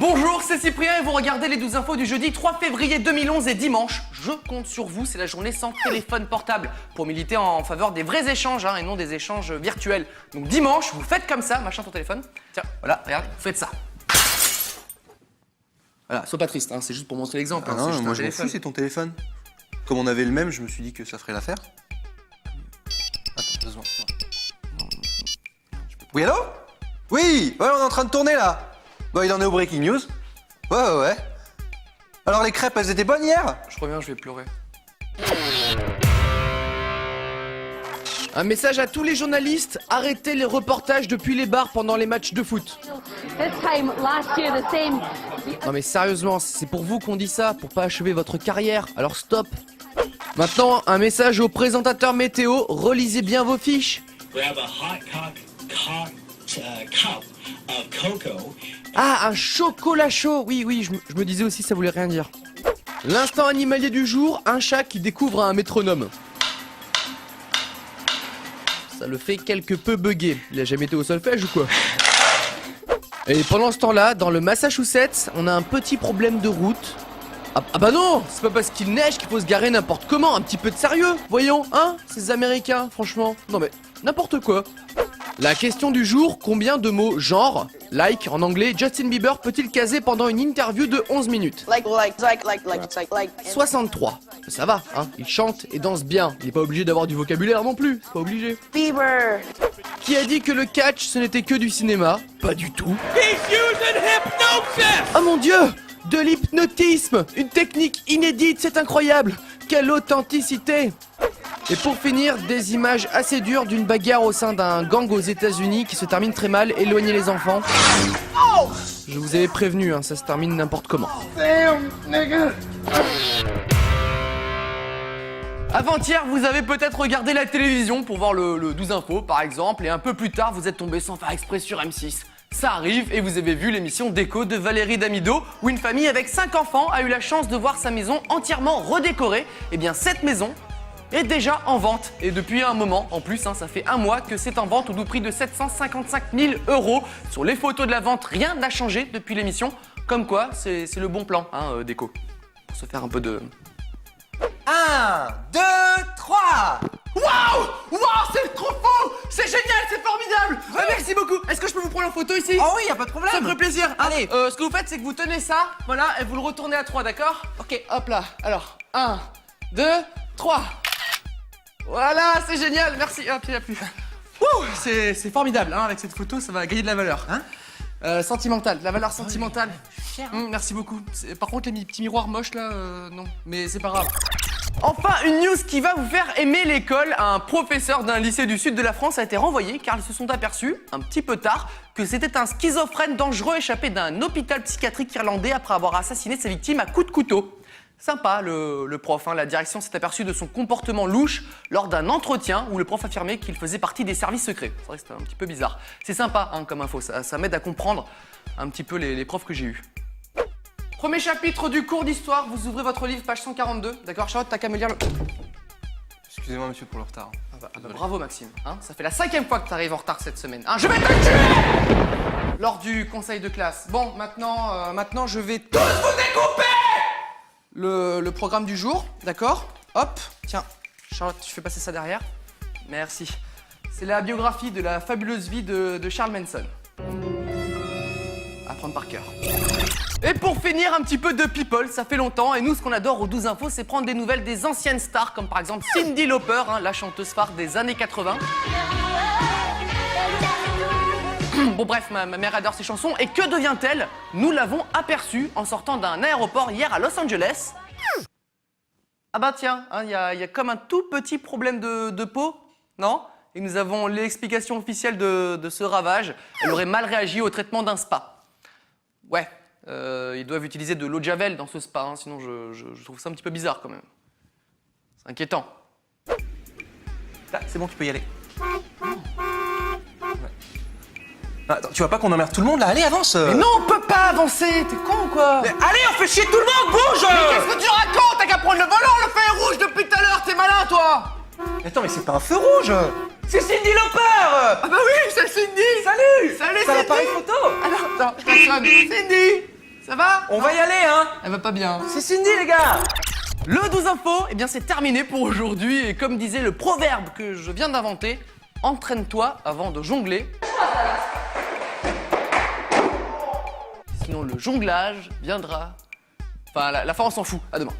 Bonjour, c'est Cyprien et vous regardez les 12 infos du jeudi 3 février 2011 et dimanche. Je compte sur vous, c'est la journée sans téléphone portable pour militer en faveur des vrais échanges et non des échanges virtuels. Donc dimanche, vous faites comme ça, machin ton téléphone. Tiens, voilà, regarde, vous faites ça. Voilà, sois pas triste, c'est juste pour montrer l'exemple. Ah non, moi je m'en fous, c'est ton téléphone. Comme on avait le même, je me suis dit que ça ferait l'affaire. Attends, 2 secondes. Oui, allô? Oui, ouais, on est en train de tourner là. Bah, il en est au Breaking News. Ouais. Alors les crêpes, elles étaient bonnes hier? Je reviens, je vais pleurer. Un message à tous les journalistes, arrêtez les reportages depuis les bars pendant les matchs de foot. Non mais sérieusement, c'est pour vous qu'on dit ça, pour pas achever votre carrière, alors stop. Maintenant, un message aux présentateurs météo, relisez bien vos fiches. Ah, un chocolat chaud. Oui, je me disais aussi ça voulait rien dire. L'instant animalier du jour, un chat qui découvre un métronome. Ça le fait quelque peu bugger. Il a jamais été au solfège ou quoi? Et pendant ce temps-là, dans le Massachusetts, on a un petit problème de route. Ah bah non, c'est pas parce qu'il neige qu'il faut se garer n'importe comment, un petit peu de sérieux, voyons, ces Américains, franchement. Non mais, n'importe quoi. La question du jour, combien de mots genre, like en anglais, Justin Bieber peut-il caser pendant une interview de 11 minutes? 63. Ça va, il chante et danse bien. Il est pas obligé d'avoir du vocabulaire non plus, c'est pas obligé. Bieber. Qui a dit que le catch ce n'était que du cinéma? Pas du tout. Oh mon dieu! De l'hypnotisme! Une technique inédite, c'est incroyable! Quelle authenticité! Et pour finir, des images assez dures d'une bagarre au sein d'un gang aux États-Unis qui se termine très mal. Éloignez les enfants. Je vous avais prévenu, ça se termine n'importe comment. Avant-hier, vous avez peut-être regardé la télévision pour voir le 12 infos par exemple, et un peu plus tard, vous êtes tombé sans faire exprès sur M6. Ça arrive et vous avez vu l'émission Déco de Valérie Damido où une famille avec 5 enfants a eu la chance de voir sa maison entièrement redécorée. Et bien cette maison est déjà en vente et depuis un moment en plus, ça fait un mois que c'est en vente au doux prix de 755 000 €. Sur les photos de la vente, rien n'a changé depuis l'émission. Comme quoi, c'est le bon plan, Déco. Pour se faire un peu de... 1, 2, 3. Waouh, c'est trop faux! C'est génial, c'est formidable! Merci beaucoup! Est-ce que je peux vous prendre en photo ici? Oh oui, y a pas de problème. Ça me ferait plaisir! Allez. Ce que vous faites, c'est que vous tenez ça, voilà, et vous le retournez à 3, d'accord? Ok, hop là. Alors, 1, 2, 3. Voilà, c'est génial, merci. Hop, il n'y a plus. C'est formidable, avec cette photo, ça va gagner de la valeur. Sentimentale, la valeur sentimentale. Merci beaucoup. Par contre, les petits miroirs moches là, non. Mais c'est pas grave. Enfin, une news qui va vous faire aimer l'école. Un professeur d'un lycée du sud de la France a été renvoyé car ils se sont aperçus, un petit peu tard, que c'était un schizophrène dangereux échappé d'un hôpital psychiatrique irlandais après avoir assassiné sa victime à coups de couteau. Sympa le prof, la direction s'est aperçue de son comportement louche lors d'un entretien où le prof affirmait qu'il faisait partie des services secrets. C'est vrai que c'était un petit peu bizarre. C'est sympa comme info, ça m'aide à comprendre un petit peu les profs que j'ai eus. Premier chapitre du cours d'histoire, vous ouvrez votre livre, page 142. D'accord, Charlotte, t'as qu'à me lire le... Excusez-moi monsieur pour le retard. Bravo Maxime, ça fait la 5e fois que t'arrives en retard cette semaine. Je vais te tuer lors du conseil de classe. Bon, maintenant je vais tous vous découper le programme du jour, d'accord? Hop, tiens, Charlotte, tu fais passer ça derrière. Merci. C'est la biographie de la fabuleuse vie de Charles Manson. À prendre par cœur. Et pour finir, un petit peu de people, ça fait longtemps, et nous, ce qu'on adore aux 12 infos, c'est prendre des nouvelles des anciennes stars, comme par exemple Cyndi Lauper, la chanteuse phare des années 80. Bon bref, ma mère adore ces chansons, et que devient-elle? Nous l'avons aperçue en sortant d'un aéroport hier à Los Angeles. Ah bah tiens, il y a comme un tout petit problème de peau, non? Et nous avons l'explication officielle de ce ravage. Elle aurait mal réagi au traitement d'un spa. Ouais. Ils doivent utiliser de l'eau de javel dans ce spa, sinon je trouve ça un petit peu bizarre quand même. C'est inquiétant. Là, c'est bon, tu peux y aller. Attends, tu vois pas qu'on emmerde tout le monde là? Allez, avance! Mais non, on peut pas avancer! T'es con ou quoi? Mais allez, on fait chier tout le monde, bouge! Mais qu'est-ce que tu racontes? T'as qu'à prendre le volant, le feu est rouge depuis tout à l'heure, t'es malin toi! Attends, mais c'est pas un feu rouge! C'est Cyndi Lauper! Ah bah oui, c'est Cyndi! Salut! Salut C'est Cyndi! l'appareil photo! Alors, attends, je te sonne. Cyndi! Ça va? On va y aller, hein. Elle va pas bien. C'est Cindy, les gars. Le 12 infos, eh bien c'est terminé pour aujourd'hui. Et comme disait le proverbe que je viens d'inventer, entraîne-toi avant de jongler. Sinon le jonglage viendra. Enfin, la fin on s'en fout. À demain.